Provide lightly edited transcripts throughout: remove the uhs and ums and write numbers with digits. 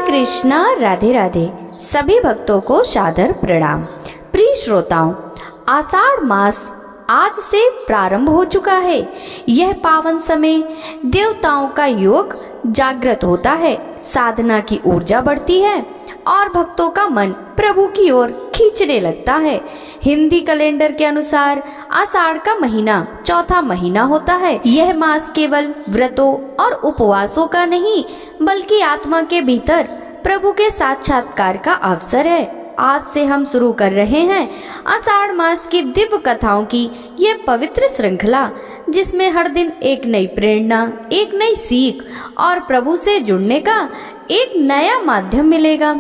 कृष्णा, राधे राधे। सभी भक्तों को सादर प्रणाम। प्रिय श्रोताओं, आषाढ़ मास आज से प्रारंभ हो चुका है। यह पावन समय देवताओं का योग जागृत होता है, साधना की ऊर्जा बढ़ती है और भक्तों का मन प्रभु की ओर खींचने लगता है। हिंदी कैलेंडर के अनुसार आषाढ़ का महीना चौथा महीना होता है। यह मास केवल व्रतों और उपवासों का नहीं, बल्कि आत्मा के भीतर प्रभु के साक्षात्कार का अवसर है। आज से हम शुरू कर रहे हैं आषाढ़ मास की दिव्य कथाओं की ये पवित्र श्रृंखला, जिसमें हर दिन एक नई प्रेरणा, एक नई सीख और प्रभु से जुड़ने का एक नया माध्यम मिलेगा।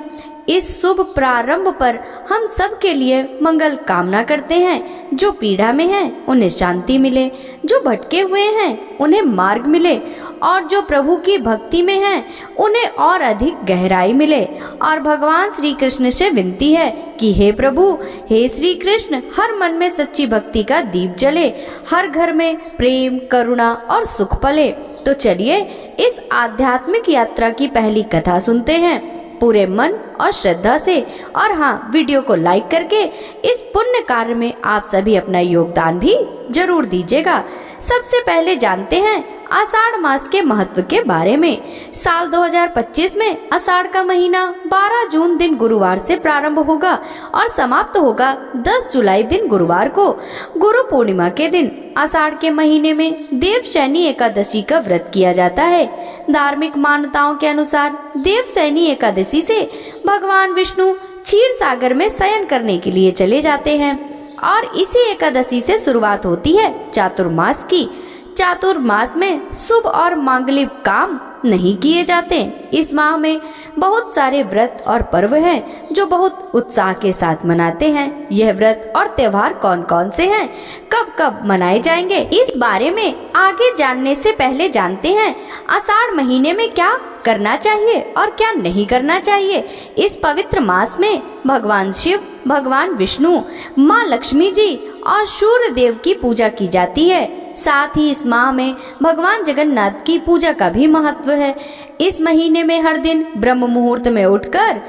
इस शुभ प्रारंभ पर हम सब के लिए मंगल कामना करते हैं। जो पीड़ा में हैं उन्हें शांति मिले, जो भटके हुए हैं उन्हें मार्ग मिले और जो प्रभु की भक्ति में हैं उन्हें और अधिक गहराई मिले। और भगवान श्री कृष्ण से विनती है कि हे प्रभु, हे श्री कृष्ण, हर मन में सच्ची भक्ति का दीप जले, हर घर में प्रेम, करुणा और सुख पले। तो चलिए इस आध्यात्मिक यात्रा की पहली कथा सुनते हैं पूरे मन और श्रद्धा से। और हाँ, वीडियो को लाइक करके इस पुण्य कार्य में आप सभी अपना योगदान भी जरूर दीजिएगा। सबसे पहले जानते हैं आषाढ़ मास के महत्व के बारे में। साल 2025 में आषाढ़ का महीना 12 जून दिन गुरुवार से प्रारंभ होगा और समाप्त होगा 10 जुलाई दिन गुरुवार को, गुरु पूर्णिमा के दिन। आषाढ़ के महीने में देवशयनी एकादशी का व्रत किया जाता है। धार्मिक मान्यताओं के अनुसार देवशयनी एकादशी से भगवान विष्णु क्षीर सागर में शयन करने के लिए चले जाते हैं और इसी एकादशी से शुरुआत होती है चातुर्मास की। चातुर्मास में शुभ और मांगलिक काम नहीं किए जाते। इस माह में बहुत सारे व्रत और पर्व हैं जो बहुत उत्साह के साथ मनाते हैं। यह व्रत और त्योहार कौन कौन से हैं, कब कब मनाए जाएंगे, इस बारे में आगे जानने से पहले जानते हैं आषाढ़ महीने में क्या करना चाहिए और क्या नहीं करना चाहिए। इस पवित्र मास में भगवान शिव, भगवान विष्णु, माँ लक्ष्मी जी और सूर्य देव की पूजा की जाती है। साथ ही इस माह में भगवान जगन्नाथ की पूजा का भी महत्व है। इस महीने में हर दिन ब्रह्म मुहूर्त में उठकर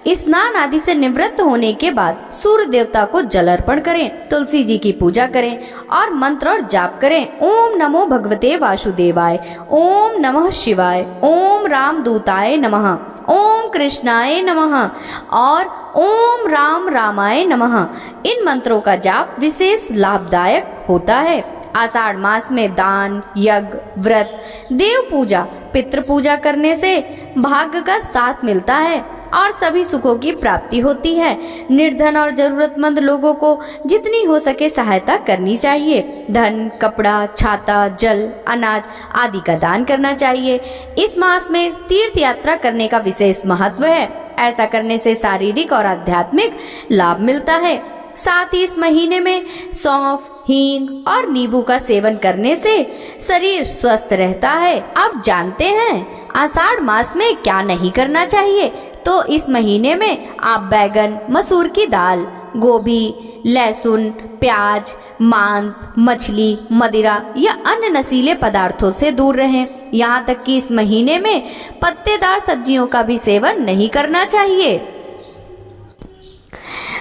स्नान आदि से निवृत्त होने के बाद सूर्य देवता को जल अर्पण करें, तुलसी जी की पूजा करें और मंत्र और जाप करें। ओम नमो भगवते वासुदेवाय, ओम नमः शिवाय, ओम रामदूताय नमः, ओम कृष्णाय नमः और ओम राम रामाय नमः। इन मंत्रों का जाप विशेष लाभदायक होता है। आषाढ़ मास में दान, यज्ञ, व्रत, देव पूजा, पितृ पूजा करने से भाग्य का साथ मिलता है और सभी सुखों की प्राप्ति होती है। निर्धन और जरूरतमंद लोगों को जितनी हो सके सहायता करनी चाहिए। धन, कपड़ा, छाता, जल, अनाज आदि का दान करना चाहिए। इस मास में तीर्थ यात्रा करने का विशेष महत्व है। ऐसा करने से शारीरिक और आध्यात्मिक लाभ मिलता है। साथ ही इस महीने में सौंफ, हींग और नींबू का सेवन करने से शरीर स्वस्थ रहता है। अब जानते हैं आषाढ़ मास में क्या नहीं करना चाहिए। तो इस महीने में आप बैगन, मसूर की दाल, गोभी, लहसुन, प्याज, मांस, मछली, मदिरा या अन्य नशीले पदार्थों से दूर रहें। यहाँ तक कि इस महीने में पत्तेदार सब्जियों का भी सेवन नहीं करना चाहिए।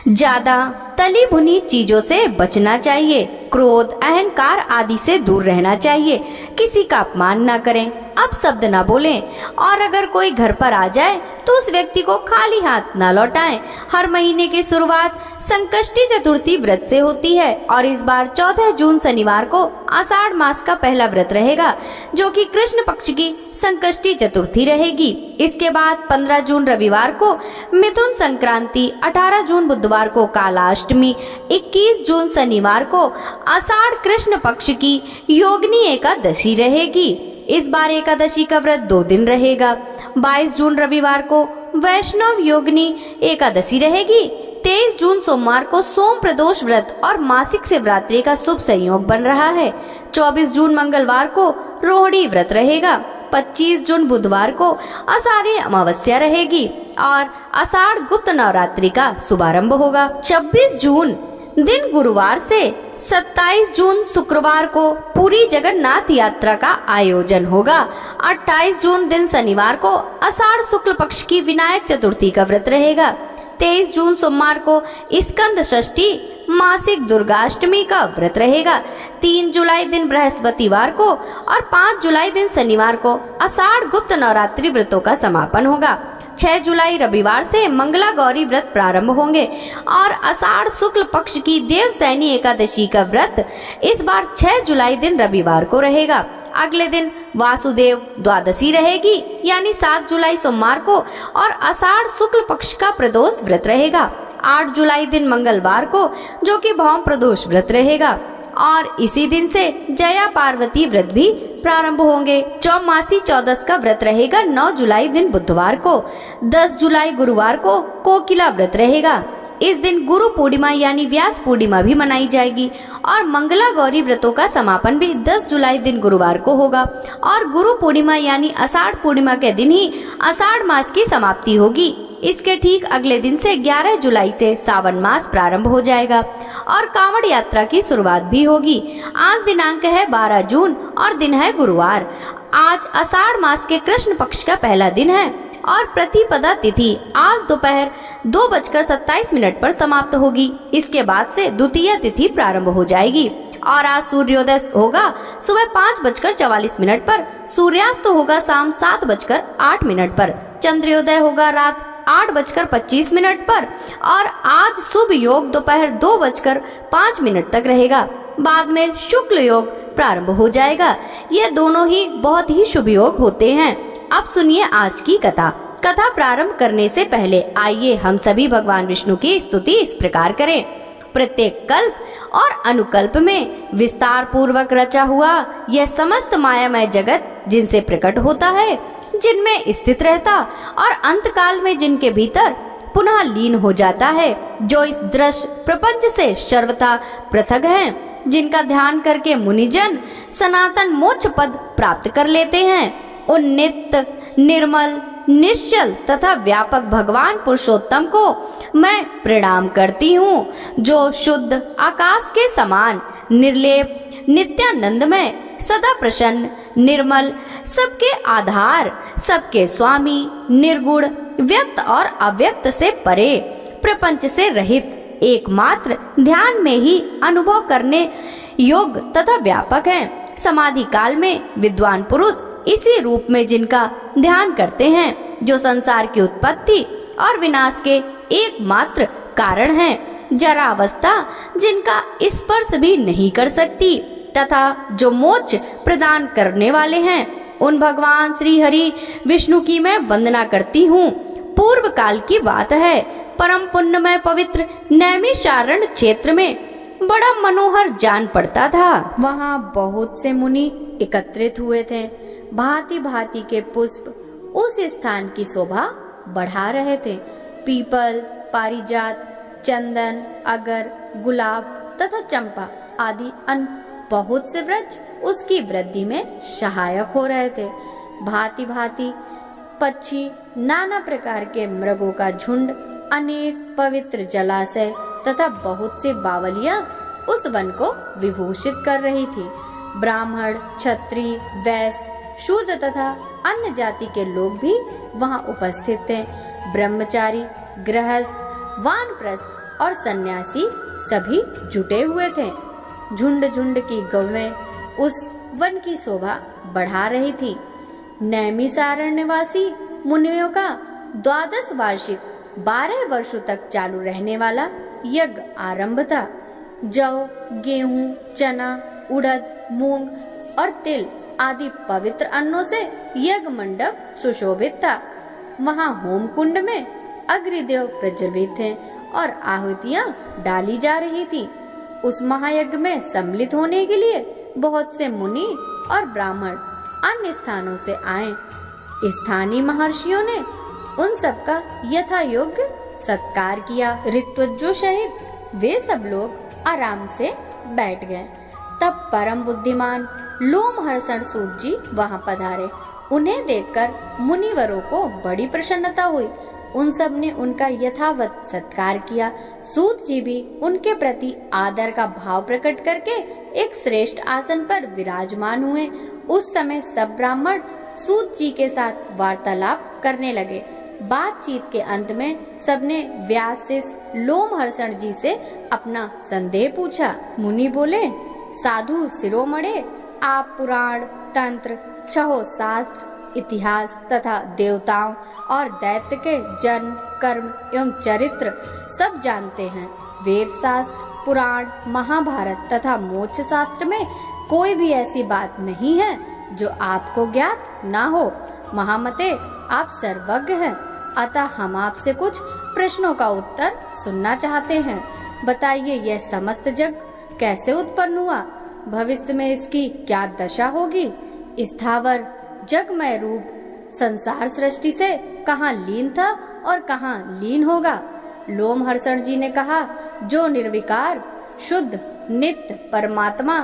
ज्यादा तली भुनी चीजों से बचना चाहिए। क्रोध, अहंकार आदि से दूर रहना चाहिए। किसी का अपमान ना करें, अपशब्द ना बोलें और अगर कोई घर पर आ जाए तो उस व्यक्ति को खाली हाथ ना लौटाएं। हर महीने की शुरुआत संकष्टी चतुर्थी व्रत से होती है और इस बार 14 जून शनिवार को आषाढ़ मास का पहला व्रत रहेगा, जो कि कृष्ण पक्ष की संकष्टी चतुर्थी रहेगी। इसके बाद 15 जून रविवार को मिथुन संक्रांति, 18 जून बुधवार को कालाष्टमी, 21 जून शनिवार को आषाढ़ कृष्ण पक्ष की योगिनी एकादशी रहेगी। इस बार एकादशी का व्रत 2 दिन रहेगा। 22 जून रविवार को वैष्णव योगिनी एकादशी रहेगी। 23 जून सोमवार को सोम प्रदोष व्रत और मासिक शिवरात्रि का शुभ संयोग बन रहा है। 24 जून मंगलवार को रोहिणी व्रत रहेगा। 25 जून बुधवार को आषाढ़ी अमावस्या रहेगी और आषाढ़ गुप्त नवरात्रि का शुभारंभ होगा। 26 जून दिन गुरुवार से 27 जून शुक्रवार को पूरी जगन्नाथ यात्रा का आयोजन होगा। 28 जून दिन शनिवार को आषाढ़ शुक्ल पक्ष की विनायक चतुर्थी का व्रत रहेगा। 23 जून सोमवार को स्कंद षष्ठी मासिक दुर्गाष्टमी का व्रत रहेगा। 3 जुलाई दिन बृहस्पतिवार को और 5 जुलाई दिन शनिवार को आषाढ़ गुप्त नवरात्रि व्रतों का समापन होगा। 6 जुलाई रविवार से मंगला गौरी व्रत प्रारंभ होंगे और आषाढ़ शुक्ल पक्ष की देवसैनी एकादशी का व्रत इस बार 6 जुलाई दिन रविवार को रहेगा। अगले दिन वासुदेव द्वादशी रहेगी यानी 7 जुलाई सोमवार को और आषाढ़ शुक्ल पक्ष का प्रदोष व्रत रहेगा। 8 जुलाई दिन मंगलवार को जो कि भौम प्रदोष व्रत रहेगा और इसी दिन से जया पार्वती व्रत भी प्रारंभ होंगे। चौमासी चौदस का व्रत रहेगा 9 जुलाई दिन बुधवार को। 10 जुलाई गुरुवार को कोकिला व्रत रहेगा। इस दिन गुरु पूर्णिमा यानी व्यास पूर्णिमा भी मनाई जाएगी और मंगला गौरी व्रतों का समापन भी 10 जुलाई दिन गुरुवार को होगा और गुरु पूर्णिमा यानी आषाढ़ पूर्णिमा के दिन ही आषाढ़ मास की समाप्ति होगी। इसके ठीक अगले दिन से 11 जुलाई से सावन मास प्रारंभ हो जाएगा और कांवड़ यात्रा की शुरुआत भी होगी। आज दिनांक है 12 जून और दिन है गुरुवार। आज आषाढ़ मास के कृष्ण पक्ष का पहला दिन है और प्रतिपदा तिथि आज दोपहर 2:27 पर समाप्त होगी। इसके बाद से द्वितीय तिथि प्रारंभ हो जाएगी और आज सूर्योदय होगा सुबह 5:44 पर, सूर्यास्त होगा शाम 7:08 पर, चंद्रोदय होगा रात 8:25 पर और आज शुभ योग दोपहर 2:05 तक रहेगा। बाद में शुक्ल योग प्रारंभ हो जाएगा। ये दोनों ही बहुत ही शुभ योग होते हैं। अब सुनिए आज की कथा। कथा प्रारंभ करने से पहले आइए हम सभी भगवान विष्णु की स्तुति इस प्रकार करें। प्रत्येक कल्प और अनुकल्प में विस्तार पूर्वक रचा हुआ यह समस्त मायामय जगत जिनसे प्रकट होता है, जिनमें स्थित रहता और अंत काल में जिनके भीतर पुनः लीन हो जाता है, जो इस दृश्य प्रपंच से सर्वथा पृथक हैं, जिनका ध्यान करके मुनिजन सनातन मोक्ष पद प्राप्त कर लेते हैं, उन नित्य निर्मल निश्चल तथा व्यापक भगवान पुरुषोत्तम को मैं प्रणाम करती हूँ, जो शुद्ध आकाश के समान निर्लेप नित्यानंदमय सदा प्रसन्न निर्मल सबके आधार सबके स्वामी निर्गुण व्यक्त और अव्यक्त से परे प्रपंच से रहित एकमात्र ध्यान में ही अनुभव करने योग्य तथा व्यापक हैं। समाधि काल में विद्वान पुरुष इसी रूप में जिनका ध्यान करते हैं, जो संसार की उत्पत्ति और विनाश के एकमात्र कारण हैं, जरा अवस्था जिनका स्पर्श भी नहीं कर सकती तथा जो मोक्ष प्रदान करने वाले हैं, उन भगवान श्री हरि विष्णु की मैं वंदना करती हूँ। पूर्व काल की बात है, परम पुण्यमय पवित्र नैमिषारण्य क्षेत्र में बड़ा मनोहर जान पड़ता था। वहाँ बहुत से मुनि एकत्रित हुए थे। भांति भांति के पुष्प उस स्थान की शोभा बढ़ा रहे थे। पीपल, पारिजात, चंदन, अगर, गुलाब तथा चंपा आदि अन्य बहुत से वृक्ष उसकी वृद्धि में सहायक हो रहे थे। भांति भांति पक्षी, नाना प्रकार के मृगों का झुंड, अनेक पवित्र जलाशय तथा बहुत सी बावलियां उस वन को विभूषित कर रही थी। ब्राह्मण, क्षत्रिय, वैश्य, शूद्र तथा अन्य जाति के लोग भी वहां उपस्थित थे। ब्रह्मचारी, गृहस्थ, वानप्रस्थ और सन्यासी सभी जुटे हुए थे। झुंड झुंड की गौएं उस वन की शोभा बढ़ा रही थी। नैमिषारण्यवासी मुनियों का 12 वार्षिक 12 वर्षों तक चालू रहने वाला यज्ञ आरंभ था। जौ, गेहूं, चना, उड़द, मूंग और तिल आदि पवित्र अन्नों से यज्ञ मंडप सुशोभित था। वहाँ होम कुंड में अग्निदेव प्रज्वलित थे और आहुतियां डाली जा रही थी। उस महायज्ञ में सम्मिलित होने के लिए बहुत से मुनि और ब्राह्मण अन्य स्थानों से आए। स्थानीय महर्षियों ने उन सबका यथा योग्य सत्कार किया। ऋत्विजों सहित वे सब लोग आराम से बैठ गए। तब परम बुद्धिमान लोमहर्षण सूत जी वहां पधारे। उन्हें देखकर मुनिवरों को बड़ी प्रसन्नता हुई। उन सब ने उनका यथावत सत्कार किया। सूत जी भी उनके प्रति आदर का भाव प्रकट करके एक श्रेष्ठ आसन पर विराजमान हुए। उस समय सब ब्राह्मण सूत जी के साथ वार्तालाप करने लगे। बातचीत के अंत में सबने व्यास से लोमहर्षण जी से अपना संदेह पूछा। मुनि बोले, साधु शिरोमणे, आप पुराण, तंत्र, छहो शास्त्र, इतिहास तथा देवताओं और दैत्य के जन्म, कर्म एवं चरित्र सब जानते हैं। वेद शास्त्र, पुराण, महाभारत तथा मोक्ष शास्त्र में कोई भी ऐसी बात नहीं है जो आपको ज्ञात ना हो। महामते, आप सर्वज्ञ हैं, अतः हम आपसे कुछ प्रश्नों का उत्तर सुनना चाहते हैं। बताइए, यह समस्त जग कैसे उत्पन्न हुआ? भविष्य में इसकी क्या दशा होगी? स्थावर जगमय रूप संसार सृष्टि से कहाँ लीन था और कहाँ लीन होगा? लोमहर्षण जी ने कहा, जो निर्विकार, शुद्ध, नित्य परमात्मा,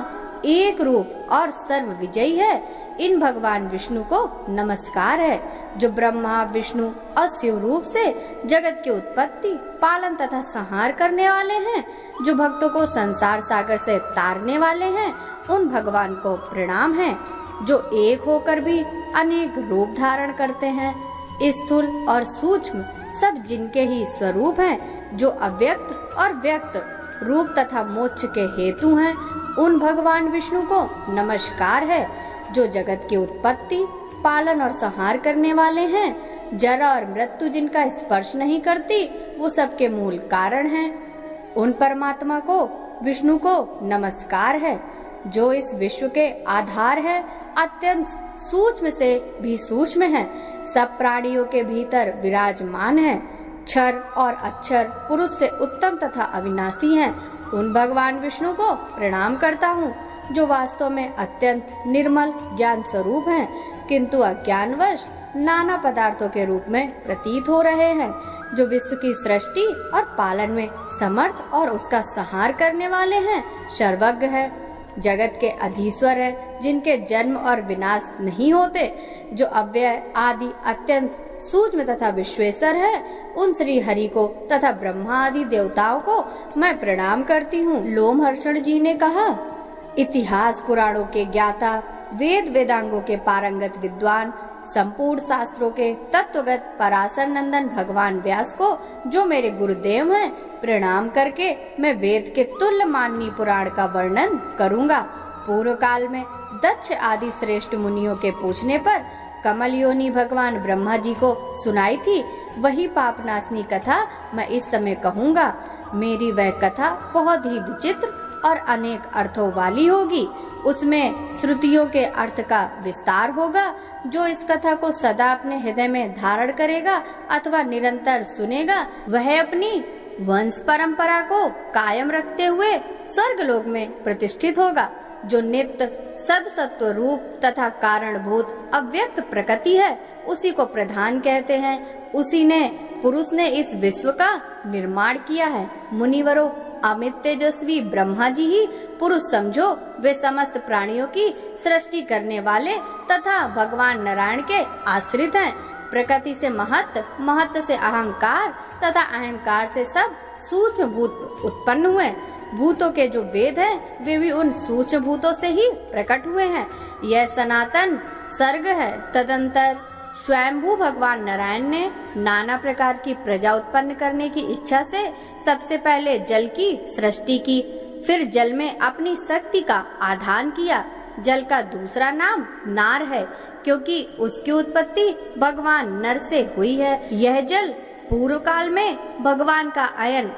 एक रूप और सर्व विजयी है, इन भगवान विष्णु को नमस्कार है। जो ब्रह्मा, विष्णु और शिव रूप से जगत की उत्पत्ति, पालन तथा संहार करने वाले हैं, जो भक्तों को संसार सागर से तारने वाले हैं, उन भगवान को प्रणाम है। जो एक होकर भी अनेक रूप धारण करते हैं, स्थूल और सूक्ष्म सब जिनके ही स्वरूप हैं, जो अव्यक्त और व्यक्त रूप तथा मोक्ष के हेतु हैं, उन भगवान विष्णु को नमस्कार है। जो जगत की उत्पत्ति, पालन और संहार करने वाले हैं, जरा और मृत्यु जिनका स्पर्श नहीं करती, वो सबके मूल कारण हैं, उन परमात्मा को, विष्णु को नमस्कार है। जो इस विश्व के आधार है, अत्यंत सूक्ष्म से भी सूक्ष्म है, सब प्राणियों के भीतर विराजमान है, क्षर और अक्षर पुरुष से उत्तम तथा अविनाशी हैं, उन भगवान विष्णु को प्रणाम करता हूँ। जो वास्तव में अत्यंत निर्मल ज्ञान स्वरूप हैं, किंतु अज्ञानवश नाना पदार्थों के रूप में प्रतीत हो रहे हैं। जो विश्व की सृष्टि और पालन में समर्थ और उसका संहार करने वाले हैं, सर्वज्ञ है, जगत के अधीश्वर है, जिनके जन्म और विनाश नहीं होते, जो अव्यय आदि अत्यंत सूक्ष्म तथा विश्वेश्वर है, उन श्री हरि को तथा ब्रह्मा आदि देवताओं को मैं प्रणाम करती हूँ। लोमहर्षण जी ने कहा, इतिहास पुराणों के ज्ञाता, वेद वेदांगों के पारंगत विद्वान, संपूर्ण शास्त्रों के तत्वगत पराशर नंदन भगवान व्यास को, जो मेरे गुरुदेव हैं, प्रणाम करके मैं वेद के तुल्य माननीय पुराण का वर्णन करूंगा। पूर्व काल में दक्ष आदि श्रेष्ठ मुनियों के पूछने पर कमल योनि भगवान ब्रह्मा जी को सुनाई थी, वही पापनाशनी कथा मैं इस समय कहूँगा। मेरी वह कथा बहुत ही विचित्र और अनेक अर्थों वाली होगी। उसमें श्रुतियों के अर्थ का विस्तार होगा। जो इस कथा को सदा अपने हृदय में धारण करेगा अथवा निरंतर सुनेगा, वह अपनी वंश परंपरा को कायम रखते हुए स्वर्गलोक में प्रतिष्ठित होगा। जो नित्य सदसत्व रूप तथा कारणभूत अव्यक्त प्रकृति है, उसी को प्रधान कहते हैं। उसी ने पुरुष ने इस विश्व का निर्माण किया है। मुनिवरों, अमित तेजस्वी ब्रह्मा जी ही पुरुष समझो। वे समस्त प्राणियों की सृष्टि करने वाले तथा भगवान नारायण के आश्रित हैं। प्रकृति से महत्व, महत्व से अहंकार तथा अहंकार से सब सूक्ष्म भूत उत्पन्न हुए। भूतों के जो वेद हैं, वे भी उन सूक्ष्म भूतों से ही प्रकट हुए हैं। यह सनातन सर्ग है। तदंतर स्वयंभू भगवान नारायण ने नाना प्रकार की प्रजा उत्पन्न करने की इच्छा से सबसे पहले जल की सृष्टि की, फिर जल में अपनी शक्ति का आधान किया। जल का दूसरा नाम नार है, क्योंकि उसकी उत्पत्ति भगवान नर से हुई है। यह जल पूर्व काल में भगवान का अयन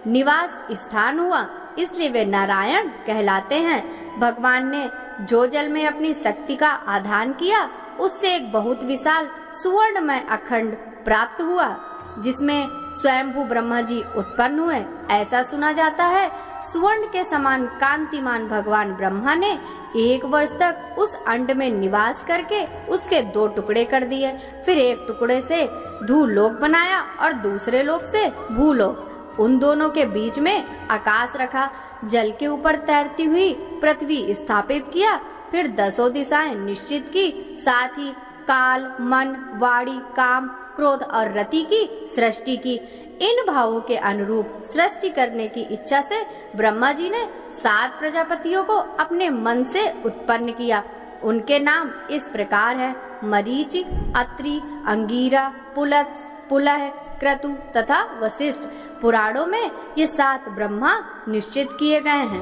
निवास स्थान हुआ, इसलिए वे नारायण कहलाते हैं। भगवान ने जो जल में अपनी शक्ति का आधान किया, उससे एक बहुत विशाल सुवर्णमय अखंड प्राप्त हुआ, जिसमें स्वयंभू ब्रह्मा जी उत्पन्न हुए। ऐसा सुना जाता है, सुवर्ण के समान कांतिमान भगवान ब्रह्मा ने 1 वर्ष तक उस अंड में निवास करके उसके 2 टुकड़े कर दिए। फिर एक टुकड़े से धूलोक बनाया और दूसरे लोक से भूलोक। उन दोनों के बीच में आकाश रखा। जल के ऊपर तैरती हुई पृथ्वी स्थापित किया। फिर 10 दिशाएं निश्चित की, साथ ही काल, मन, वाणी, काम क्रोध और रति की सृष्टि की। इन भावों के अनुरूप सृष्टि करने की इच्छा से ब्रह्मा जी ने 7 प्रजापतियों को अपने मन से उत्पन्न किया। उनके नाम इस प्रकार है: मरीचि, अत्रि, अंगीरा, पुलत्स, पुलह, क्रतु तथा वशिष्ठ। पुराणों में ये 7 ब्रह्मा निश्चित किए गए हैं।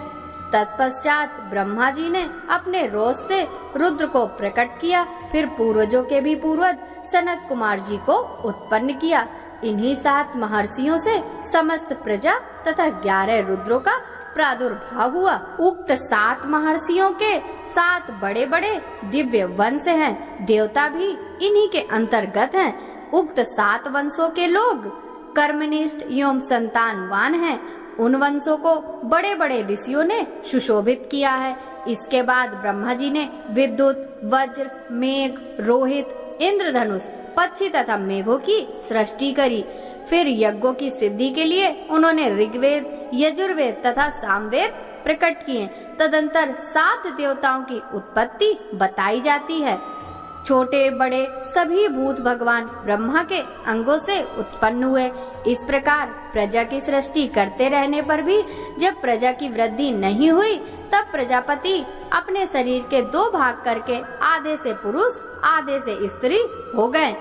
तत्पश्चात ब्रह्मा जी ने अपने रोष से रुद्र को प्रकट किया। फिर पूर्वजों के भी पूर्वज सनत कुमार जी को उत्पन्न किया। इन्हीं 7 महर्षियों से समस्त प्रजा तथा 11 रुद्रों का प्रादुर्भाव हुआ। उक्त 7 महर्षियों के 7 बड़े बड़े दिव्य वंश हैं। देवता भी इन्हीं के अंतर्गत हैं। उक्त 7 वंशों के लोग कर्मनिष्ठ एवं संतानवान हैं। उन वंशों को बड़े बड़े ऋषियों ने सुशोभित किया है। इसके बाद ब्रह्मा जी ने विद्युत, वज्र, मेघ, रोहित, इंद्रधनुष, पक्षी तथा मेघों की सृष्टि करी। फिर यज्ञों की सिद्धि के लिए उन्होंने ऋग्वेद, यजुर्वेद तथा सामवेद प्रकट किए। तदंतर 7 देवताओं की उत्पत्ति बताई जाती है। छोटे बड़े सभी भूत भगवान ब्रह्मा के अंगों से उत्पन्न हुए। इस प्रकार प्रजा की सृष्टि करते रहने पर भी जब प्रजा की वृद्धि नहीं हुई, तब प्रजापति अपने शरीर के 2 भाग करके आधे से पुरुष आधे से स्त्री हो गए।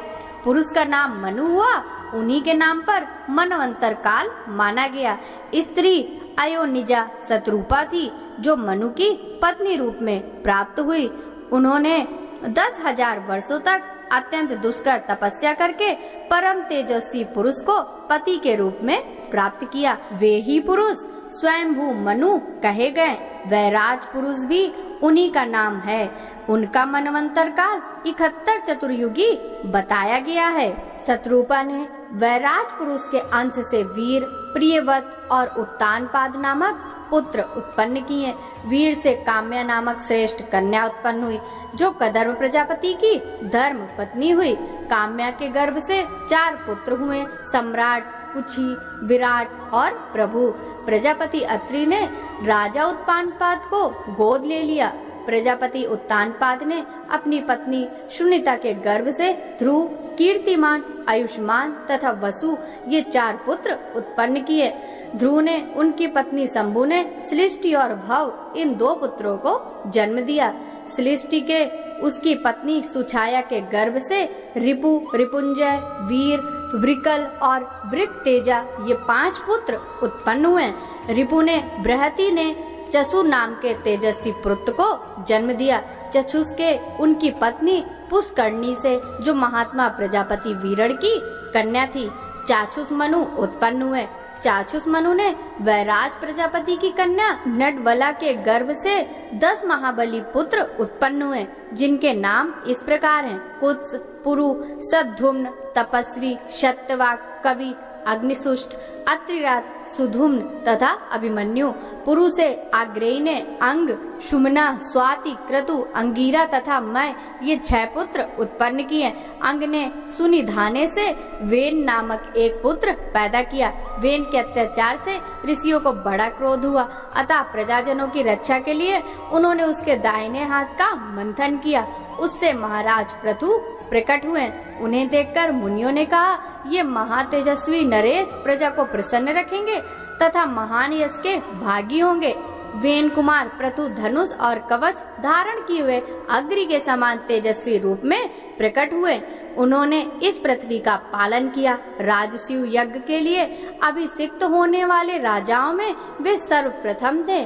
पुरुष का नाम मनु हुआ। उन्हीं के नाम पर मनवंतर काल माना गया। स्त्री अयोनिजा शत्रुपा थी, जो मनु की पत्नी रूप में प्राप्त हुई। उन्होंने 10,000 वर्षों तक अत्यंत दुष्कर तपस्या करके परम तेजस्वी पुरुष को पति के रूप में प्राप्त किया। वे ही पुरुष स्वयंभू मनु कहे गए। वैराज पुरुष भी उन्हीं का नाम है। उनका मनवंतर काल 71 चतुर्युगी बताया गया है। शत्रुपा ने वैराज पुरुष के अंश से वीर, प्रियवत और उत्तानपाद नामक पुत्र उत्पन्न किए। वीर से काम्या नामक श्रेष्ठ कन्या उत्पन्न हुई, जो कदर्व प्रजापति की धर्म पत्नी हुई। काम्या के गर्भ से 4 पुत्र हुए: सम्राट, कुची, विराट और प्रभु। प्रजापति अत्रि ने राजा उत्तानपाद को गोद ले लिया। प्रजापति उत्तानपाद ने अपनी पत्नी सुनीता के गर्भ से ध्रुव, कीर्तिमान, आयुष्मान तथा वसु ये 4 पुत्र उत्पन्न किए। ध्रुव ने उनकी पत्नी शंभु ने श्लिष्टि और भव इन 2 पुत्रों को जन्म दिया। श्लिष्टि के उसकी पत्नी सुछाया के गर्भ से रिपु, रिपुंजय, वीर, वृकल और वृकतेजा ये 5 पुत्र उत्पन्न हुए। रिपु ने बृहति ने चसु नाम के तेजस्वी पुत्र को जन्म दिया। चक्षुष के उनकी पत्नी पुष्करणी से, जो महात्मा प्रजापति वीरण की कन्या थी, चाक्षुष मनु उत्पन्न हुए। चाक्षुष मनु ने वैराज प्रजापति की कन्या नटवला के गर्भ से 10 महाबली पुत्र उत्पन्न हुए, जिनके नाम इस प्रकार हैं: कुत्स, पुरु, सद्धुम्न, तपस्वी, सत्यवाक, कवि, अग्निशुष्ट, अत्रिरात, सुधुम्न तथा अभिमन्यु। पुरु से आग्रेय ने अंग, शुमना, स्वाति, क्रतु, अंगीरा तथा मैं ये 6 पुत्र उत्पन्न किए। अंग ने सुनिधाने से वेन नामक एक पुत्र पैदा किया। वेन के अत्याचार से ऋषियों को बड़ा क्रोध हुआ, अतः प्रजाजनों की रक्षा के लिए उन्होंने उसके दाहिने हाथ का मंथन किया। उससे महाराज पृथु प्रकट हुए। उन्हें देखकर मुनियों ने कहा, ये महातेजस्वी नरेश प्रजा को प्रसन्न रखेंगे तथा महान यश के भागी होंगे। वेन कुमार पृथु धनुष और कवच धारण किए हुए अग्नि के समान तेजस्वी रूप में प्रकट हुए। उन्होंने इस पृथ्वी का पालन किया। राजसूय यज्ञ के लिए अभिषिक्त होने वाले राजाओं में वे सर्वप्रथम थे।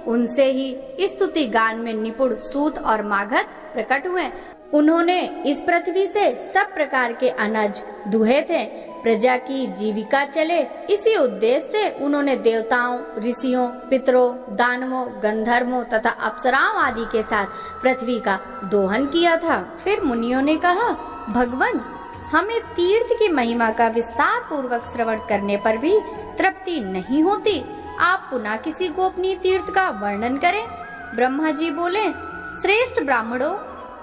उनसे ही स्तुति गान में निपुण सूत और मागध प्रकट हुए। उन्होंने इस पृथ्वी से सब प्रकार के अनाज दुहे थे। प्रजा की जीविका चले, इसी उद्देश्य से उन्होंने देवताओं, ऋषियों, पितरों, दानवों, गंधर्वों तथा अप्सराओं आदि के साथ पृथ्वी का दोहन किया था। फिर मुनियों ने कहा, भगवान, हमें तीर्थ की महिमा का विस्तार पूर्वक श्रवण करने पर भी तृप्ति नहीं होती। आप पुनः किसी गोपनीय तीर्थ का वर्णन करें। ब्रह्मा जी बोले, श्रेष्ठ ब्राह्मणों,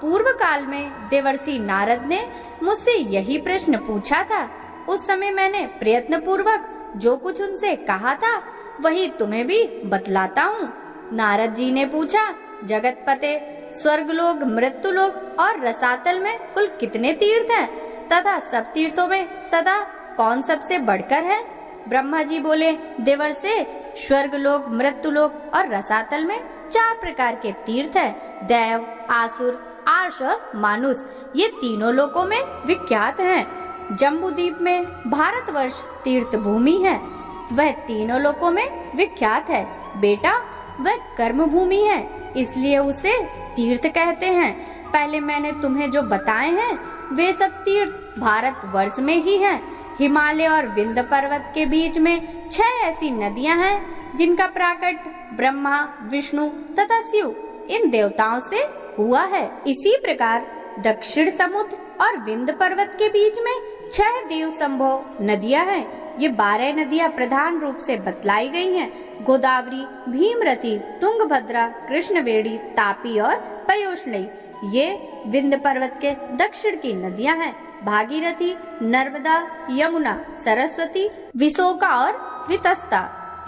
पूर्व काल में देवर्षि नारद ने मुझसे यही प्रश्न पूछा था। उस समय मैंने प्रयत्न पूर्वक जो कुछ उनसे कहा था वही तुम्हें भी बतलाता हूँ। नारद जी ने पूछा, जगतपते, स्वर्गलोक, मृत्युलोक और रसातल में कुल कितने तीर्थ हैं? तथा सब तीर्थों में सदा कौन सबसे बढ़कर है? ब्रह्मा जी बोले, देवर से स्वर्ग लोक, मृत्यु लोक और रसातल में 4 प्रकार के तीर्थ है। देव, आसुर, आर्ष और मानुष, ये तीनों लोकों में विख्यात हैं। जम्बूद्वीप में भारतवर्ष तीर्थ भूमि है, वह तीनों लोकों में विख्यात है। बेटा, वह कर्म भूमि है, इसलिए उसे तीर्थ कहते हैं। पहले मैंने तुम्हें जो बताए हैं वे सब तीर्थ भारतवर्ष में ही हैं। हिमालय और विंध्य पर्वत के बीच में 6 ऐसी नदियां हैं जिनका प्राकट ब्रह्मा, विष्णु तथा शिव इन देवताओं से हुआ है। इसी प्रकार दक्षिण समुद्र और विंध्य पर्वत के बीच में 6 देव संभव नदियां हैं। ये 12 नदियां प्रधान रूप से बतलाई गई हैं। गोदावरी, भीमरथी, तुंगभद्रा, कृष्णवेणी, तापी और पयोष्णी ये विंध्य पर्वत के दक्षिण की नदियां हैं। भागीरथी, नर्मदा, यमुना, सरस्वती, विशोका और वितस्ता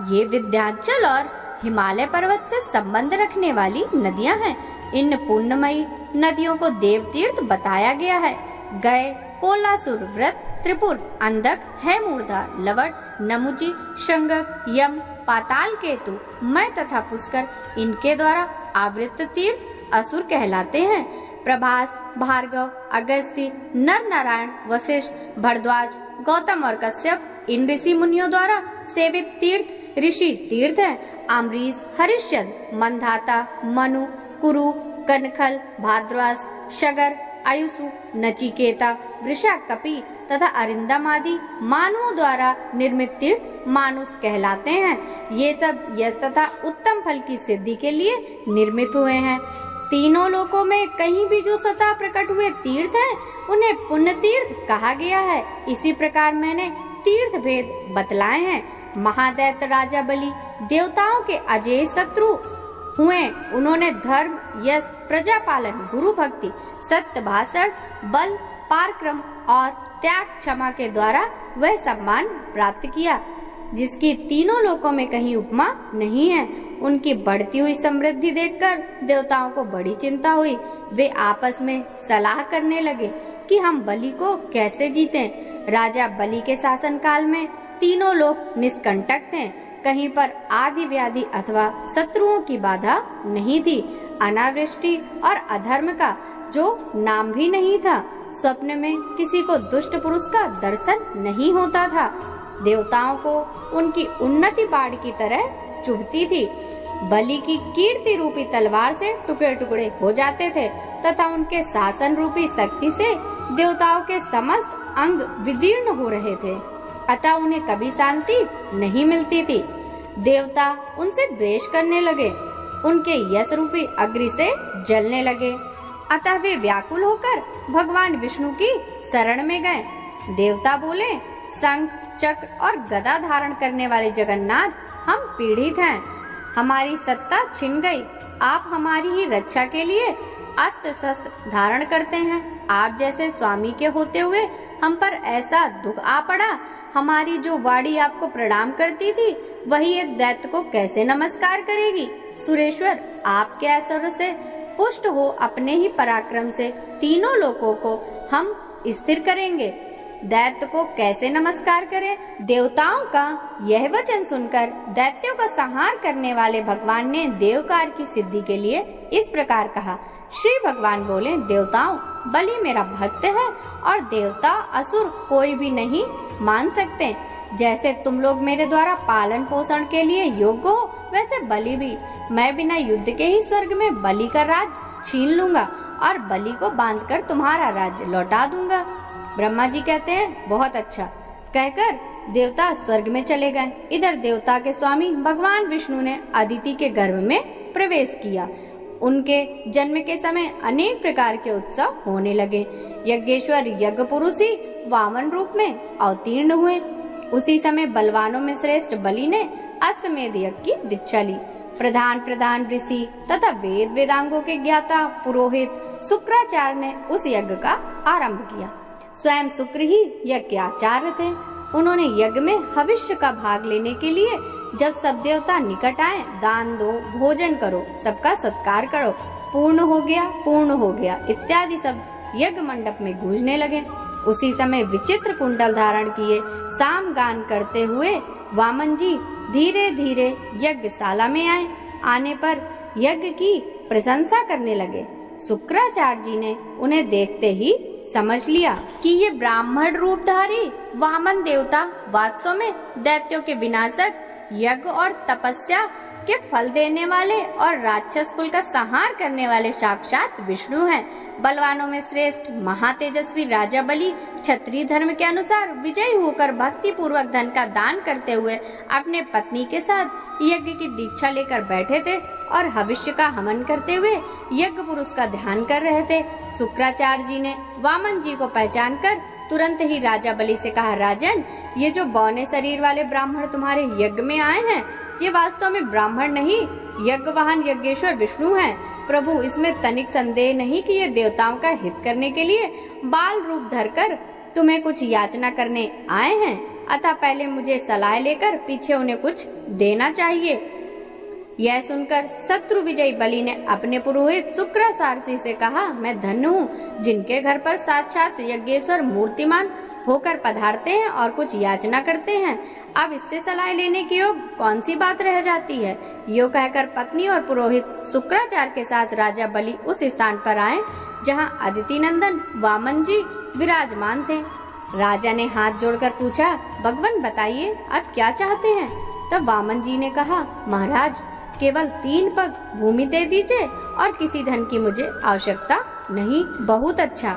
ये विंध्याचल और हिमालय पर्वत से संबंध रखने वाली नदियां हैं। इन पुण्यमयी नदियों को देव तीर्थ बताया गया है। गए, कोलासुर, व्रत, त्रिपुर, अंधक, हेमूर्धा, लवट, नमुची, शंगक, यम, पाताल केतु, मय तथा पुष्कर इनके द्वारा आवृत तीर्थ असुर कहलाते हैं। प्रभास, भार्गव, अगस्त्य, नर नारायण, वशिष्ठ, भरद्वाज, गौतम और कश्यप इन ऋषि मुनियों द्वारा सेवित तीर्थ ऋषि तीर्थ हैं। अम्बरीश, हरिश्चंद्र, मंधाता, मनु, कुरु, कनखल, भाद्रवास, शगर, आयुषु, नचिकेता, वृषा, कपि तथा अरिंदम आदि मानवों द्वारा निर्मित तीर्थ मानुष कहलाते हैं। ये सब यश तथा उत्तम फल की सिद्धि के लिए निर्मित हुए हैं। तीनों लोकों में कहीं भी जो सतह प्रकट हुए तीर्थ हैं, उन्हें पुण्य तीर्थ कहा गया है। इसी प्रकार मैंने तीर्थ भेद बतलाए हैं। महादैत्य राजा बलि देवताओं के अजेय शत्रु हुए। उन्होंने धर्म, यश, प्रजा पालन, गुरु भक्ति, सत्य भाषण, बल, पराक्रम और त्याग, क्षमा के द्वारा वह सम्मान प्राप्त किया जिसकी तीनों लोकों में कहीं उपमा नहीं है। उनकी बढ़ती हुई समृद्धि देखकर देवताओं को बड़ी चिंता हुई। वे आपस में सलाह करने लगे कि हम बलि को कैसे जीतें। राजा बलि के शासन काल में तीनों लोग निष्कंटक थे। कहीं पर आदि व्याधि अथवा शत्रुओं की बाधा नहीं थी। अनावृष्टि और अधर्म का जो नाम भी नहीं था। स्वप्न में किसी को दुष्ट पुरुष का दर्शन नहीं होता था। देवताओं को उनकी उन्नति बाढ़ की तरह चुभती थी। बलि की कीर्ति रूपी तलवार से टुकड़े टुकड़े हो जाते थे तथा उनके शासन रूपी शक्ति से देवताओं के समस्त अंग विदीर्ण हो रहे थे, अतः उन्हें कभी शांति नहीं मिलती थी। देवता उनसे द्वेष करने लगे, उनके यश रूपी अग्नि से जलने लगे। अतः वे व्याकुल होकर भगवान विष्णु की शरण में गए। देवता बोले, शंख, चक्र और गदा धारण करने वाले जगन्नाथ, हम पीड़ित हैं, हमारी सत्ता छिन गई। आप हमारी ही रक्षा के लिए अस्त्र शस्त्र धारण करते हैं। आप जैसे स्वामी के होते हुए हम पर ऐसा दुख आ पड़ा। हमारी जो वाणी आपको प्रणाम करती थी, वही एक दैत्य को कैसे नमस्कार करेगी। सुरेश्वर, आपके ऐश्वर्य से पुष्ट हो अपने ही पराक्रम से तीनों लोकों को हम स्थिर करेंगे। दैत्य को कैसे नमस्कार करें? देवताओं का यह वचन सुनकर दैत्यों का संहार करने वाले भगवान ने देव कार्य की सिद्धि के लिए इस प्रकार कहा। श्री भगवान बोले, देवताओं, बलि मेरा भक्त है और देवता असुर कोई भी नहीं मान सकते। जैसे तुम लोग मेरे द्वारा पालन पोषण के लिए योग्य हो, वैसे बलि भी। मैं बिना युद्ध के ही स्वर्ग में बलि का राज छीन लूंगा और बलि को बांधकर तुम्हारा राज्य लौटा दूंगा। ब्रह्मा जी कहते हैं, बहुत अच्छा। कहकर देवता स्वर्ग में चले गए। इधर देवता के स्वामी भगवान विष्णु ने अदिति के गर्भ में प्रवेश किया। उनके जन्म के समय अनेक प्रकार के उत्सव होने लगे। यज्ञेश्वर यज्ञ पुरुष ही वामन रूप में अवतीर्ण हुए। उसी समय बलवानों में श्रेष्ठ बलि ने अश्वमेध यज्ञ की दीक्षा ली। प्रधान ऋषि तथा वेद वेदांगों के ज्ञाता पुरोहित शुक्राचार्य ने उस यज्ञ का आरंभ किया। स्वयं शुक्र ही यज्ञ आचार्य थे। उन्होंने यज्ञ में हविष्य का भाग लेने के लिए जब सब देवता निकट आए, दान दो, भोजन करो, सबका सत्कार करो, पूर्ण हो गया इत्यादि सब यज्ञ मंडप में गूंजने लगे। उसी समय विचित्र कुंडल धारण किए साम गान करते हुए वामन जी धीरे धीरे यज्ञशाला में आए। आने पर यज्ञ की प्रशंसा करने लगे। शुक्राचार्य जी ने उन्हें देखते ही समझ लिया कि ये ब्राह्मण रूपधारी वामन देवता वास्तव में दैत्यों के विनाशक, यज्ञ और तपस्या के फल देने वाले और राक्षस कुल का संहार करने वाले साक्षात विष्णु हैं। बलवानों में श्रेष्ठ महातेजस्वी राजा बलि क्षत्रिय धर्म के अनुसार विजयी होकर भक्ति पूर्वक धन का दान करते हुए अपने पत्नी के साथ यज्ञ की दीक्षा लेकर बैठे थे और भविष्य का हवन करते हुए यज्ञ पुरुष का ध्यान कर रहे थे। शुक्राचार्य जी ने वामन जी को पहचान कर तुरंत ही राजा बलि से कहा, राजन, ये जो बौने शरीर वाले ब्राह्मण तुम्हारे यज्ञ में आए हैं, ये वास्तव में ब्राह्मण नहीं, यज्ञवाहन यज्ञेश्वर विष्णु हैं। प्रभु, इसमें तनिक संदेह नहीं कि ये देवताओं का हित करने के लिए बाल रूप धरकर तुम्हें कुछ याचना करने आए हैं। अतः पहले मुझे सलाह लेकर पीछे उन्हें कुछ देना चाहिए। यह सुनकर शत्रु विजयी बलि ने अपने पुरोहित शुक्राचार्य से कहा, मैं धन्य हूँ जिनके घर पर साक्षात यज्ञेश्वर मूर्तिमान होकर पधारते हैं और कुछ याचना करते हैं। अब इससे सलाह लेने की योग कौन सी बात रह जाती है। यो कहकर पत्नी और पुरोहित शुक्राचार्य के साथ राजा बलि उस स्थान पर आए जहाँ अदिति नंदन वामन जी विराजमान थे। राजा ने हाथ जोड़कर पूछा, भगवान बताइए, आप क्या चाहते हैं। तब वामन जी ने कहा, महाराज, केवल 3 पग भूमि दे दीजिए और किसी धन की मुझे आवश्यकता नहीं। बहुत अच्छा,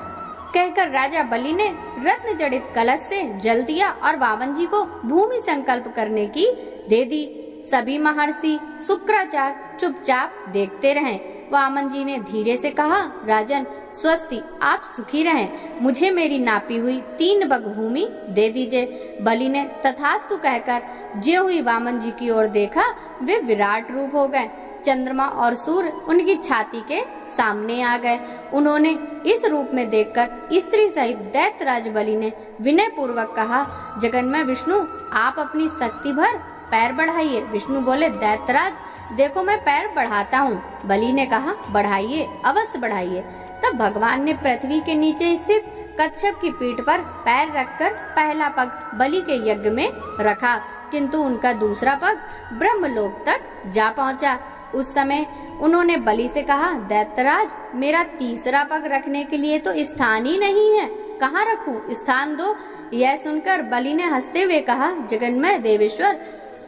कहकर राजा बलि ने रत्न जड़ित कलश से जल दिया और वामन जी को भूमि संकल्प करने की दे दी। सभी महर्षि शुक्राचार्य चुपचाप देखते रहे। वामन जी ने धीरे से कहा, राजन, स्वस्ति, आप सुखी रहें। मुझे मेरी नापी हुई 3 बग भूमि दे दीजिए। बलि ने तथास्तु कहकर ज्यों ही वामन जी की ओर देखा, वे विराट रूप हो गए। चंद्रमा और सूर्य उनकी छाती के सामने आ गए। उन्होंने इस रूप में देखकर स्त्री सहित दैत्यराज बलि ने विनय पूर्वक कहा, जगन्मय विष्णु, आप अपनी शक्ति भर पैर बढ़ाइए। विष्णु बोले, दैत्यराज, देखो मैं पैर बढ़ाता हूँ। बलि ने कहा, बढ़ाइए, अवश्य बढ़ाइए। तब भगवान ने पृथ्वी के नीचे स्थित कच्छप की पीठ पर पैर रखकर पहला पग बलि के यज्ञ में रखा, किंतु उनका दूसरा पग ब्रह्मलोक तक जा पहुँचा। उस समय उन्होंने बलि से कहा, दैत्यराज, मेरा तीसरा पग रखने के लिए तो स्थान ही नहीं है, कहाँ रखूं, स्थान दो। यह सुनकर बलि ने हंसते हुए कहा, जगन्मय देवेश्वर,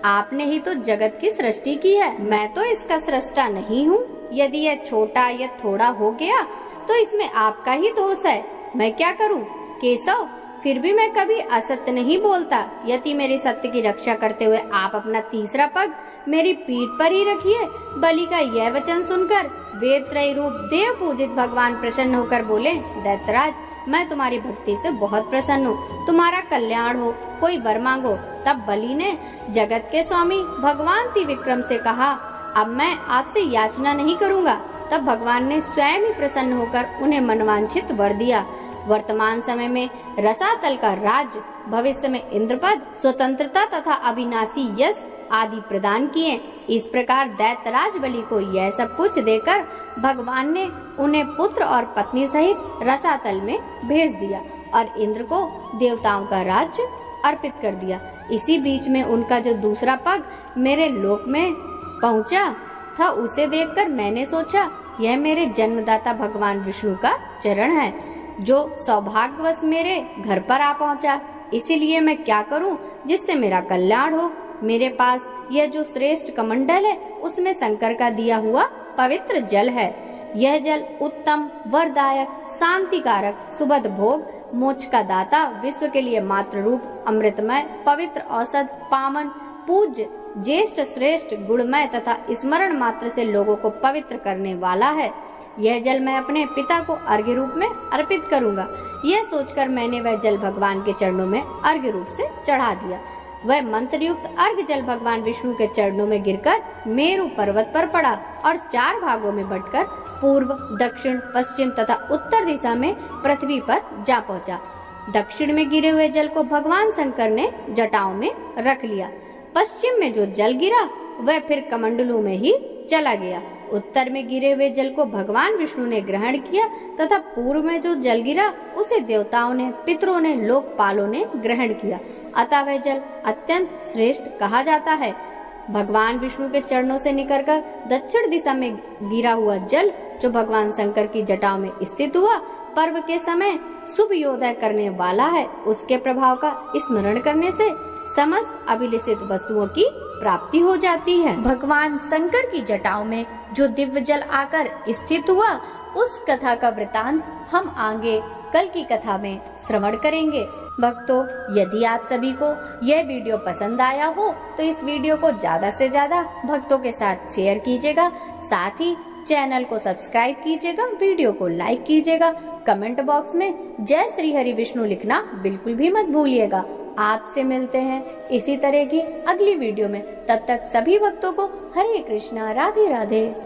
आपने ही तो जगत की सृष्टि की है, मैं तो इसका सृष्टा नहीं हूँ। यदि यह छोटा या थोड़ा हो गया तो इसमें आपका ही दोष है, मैं क्या करूँ। केशव, फिर भी मैं कभी असत्य नहीं बोलता। यदि मेरी सत्य की रक्षा करते हुए आप अपना तीसरा पग मेरी पीठ पर ही रखिए। बलि का यह वचन सुनकर वेद त्रय रूप देव पूजित भगवान प्रसन्न होकर बोले, दैत्यराज, मैं तुम्हारी भक्ति से बहुत प्रसन्न हूँ, तुम्हारा कल्याण हो, कोई वर मांगो। तब बलि ने जगत के स्वामी भगवान त्रिविक्रम से कहा, अब मैं आपसे याचना नहीं करूँगा। तब भगवान ने स्वयं ही प्रसन्न होकर उन्हें मनवांछित वर दिया। वर्तमान समय में रसातल का राज्य, भविष्य में इंद्रपद, स्वतंत्रता तथा अविनाशी यश आदि प्रदान किए। इस प्रकार दैत्यराज बलि को यह सब कुछ देकर भगवान ने उन्हें पुत्र और पत्नी सहित रसातल में भेज दिया और इंद्र को देवताओं का राज्य अर्पित कर दिया। इसी बीच में उनका जो दूसरा पग मेरे लोक में पहुंचा था, उसे देखकर मैंने सोचा, यह मेरे जन्मदाता भगवान विष्णु का चरण है, जो सौभाग्यवश मेरे घर पर आ पहुंचा। इसीलिए मैं क्या करूं जिससे मेरा कल्याण हो। मेरे पास यह जो श्रेष्ठ कमंडल है, उसमें शंकर का दिया हुआ पवित्र जल है। यह जल उत्तम, वरदायक, शांतिकारक, सुबद भोग, मोक्ष का दाता, विश्व के लिए मात्र रूप, अमृतमय, पवित्र औषध, पावन, पूज्य, ज्येष्ठ, श्रेष्ठ, गुणमय तथा स्मरण मात्र से लोगों को पवित्र करने वाला है। यह जल मैं अपने पिता को अर्घ्य रूप में अर्पित करूंगा। यह सोचकर मैंने वह जल भगवान के चरणों में अर्घ्य रूप से चढ़ा दिया। वह मंत्र युक्त अर्घ्य जल भगवान विष्णु के चरणों में गिरकर मेरु पर्वत पर पड़ा और 4 भागों में बंटकर पूर्व, दक्षिण, पश्चिम तथा उत्तर दिशा में पृथ्वी पर जा पहुंचा। दक्षिण में गिरे हुए जल को भगवान शंकर ने जटाओं में रख लिया। पश्चिम में जो जल गिरा वह फिर कमंडलू में ही चला गया। उत्तर में गिरे हुए जल को भगवान विष्णु ने ग्रहण किया तथा पूर्व में जो जल गिरा उसे देवताओं ने, पितरों ने, लोकपालों ने ग्रहण किया। अतः वह जल अत्यंत श्रेष्ठ कहा जाता है। भगवान विष्णु के चरणों से निकलकर दक्षिण दिशा में गिरा हुआ जल जो भगवान शंकर की जटाओं में स्थित हुआ, पर्व के समय शुभ योदय करने वाला है। उसके प्रभाव का स्मरण करने से समस्त अभिलषित वस्तुओं की प्राप्ति हो जाती है। भगवान शंकर की जटाओं में जो दिव्य जल आकर स्थित हुआ, उस कथा का वृतांत हम आगे कल की कथा में श्रवण करेंगे। भक्तों, यदि आप सभी को यह वीडियो पसंद आया हो तो इस वीडियो को ज्यादा से ज्यादा भक्तों के साथ शेयर कीजिएगा। साथ ही चैनल को सब्सक्राइब कीजिएगा, वीडियो को लाइक कीजिएगा। कमेंट बॉक्स में जय श्री हरि विष्णु लिखना बिल्कुल भी मत भूलिएगा। आपसे मिलते हैं इसी तरह की अगली वीडियो में। तब तक सभी भक्तों को हरे कृष्णा, राधे राधे।